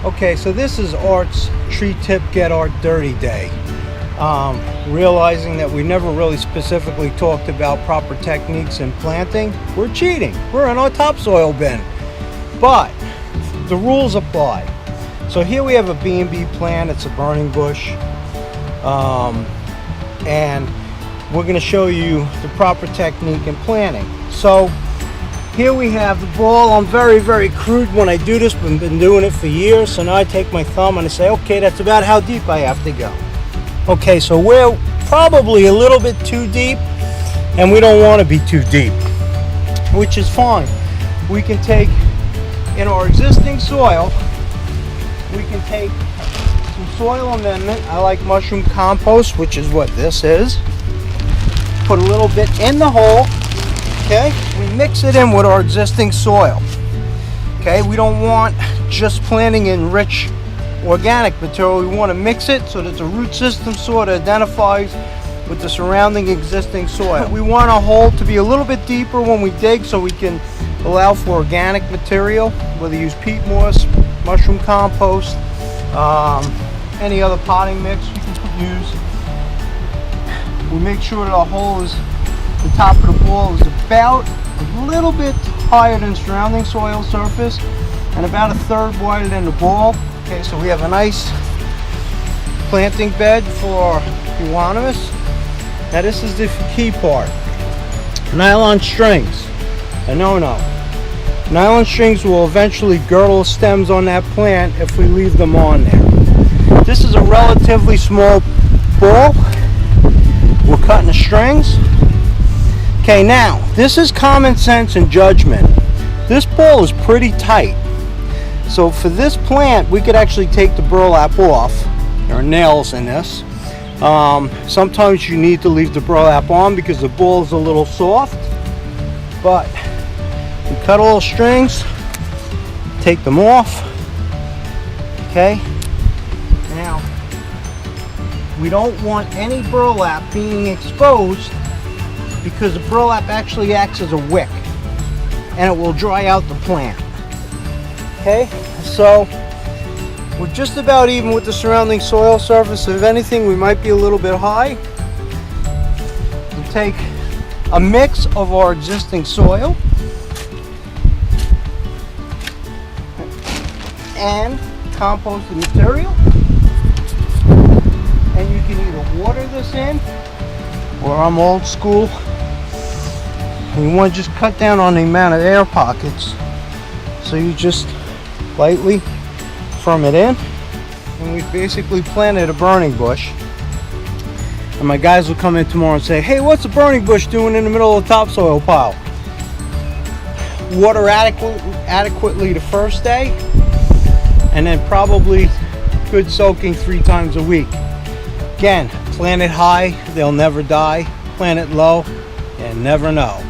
Okay, so this is Art's Tree Tip Get Art Dirty Day. Realizing that we never really specifically talked about proper techniques in planting, we're cheating. We're in our topsoil bin. But the rules apply. So here we have a B&B plant. It's a burning bush. And we're going to show you the proper technique in planting. So here we have the ball. I'm very, very crude when I do this, but I've been doing it for years. So now I take my thumb and I say, okay, that's about how deep I have to go. Okay, so we're probably a little bit too deep, and we don't want to be too deep, which is fine. We can take, in our existing soil, we can take some soil amendment. I like mushroom compost, which is what this is. Put a little bit in the hole. Okay, we mix it in with our existing soil. Okay, we don't want just planting in rich organic material. We want to mix it so that the root system sort of identifies with the surrounding existing soil. We want our hole to be a little bit deeper when we dig so we can allow for organic material, whether you use peat moss, mushroom compost, any other potting mix you can use. We make sure that our hole is, the top of the ball is about a little bit higher than surrounding soil surface and about a third wider than the ball. Okay, so we have a nice planting bed for euonymus. Now this is the key part. Nylon strings. No. Nylon strings will eventually girdle stems on that plant if we leave them on there. This is a relatively small ball. We're cutting the strings. Okay, now this is common sense and judgment. This ball is pretty tight. So for this plant, we could actually take the burlap off. There are nails in this. Sometimes you need to leave the burlap on because the ball is a little soft. But we cut all the strings, take them off. Okay. Now, we don't want any burlap being exposed because the burlap actually acts as a wick and it will dry out the plant. Okay, so we're just about even with the surrounding soil surface. If anything, we might be a little bit high. We'll take a mix of our existing soil and composted material, and you can either water this in, or I'm old school, we want to just cut down on the amount of air pockets. So you just lightly firm it in, and we've basically planted a burning bush. And my guys will come in tomorrow and say, hey, what's a burning bush doing in the middle of the topsoil pile? Water adequately the first day, and then probably good soaking 3 times a week. Again, plant it high, they'll never die. Plant it low, and never know.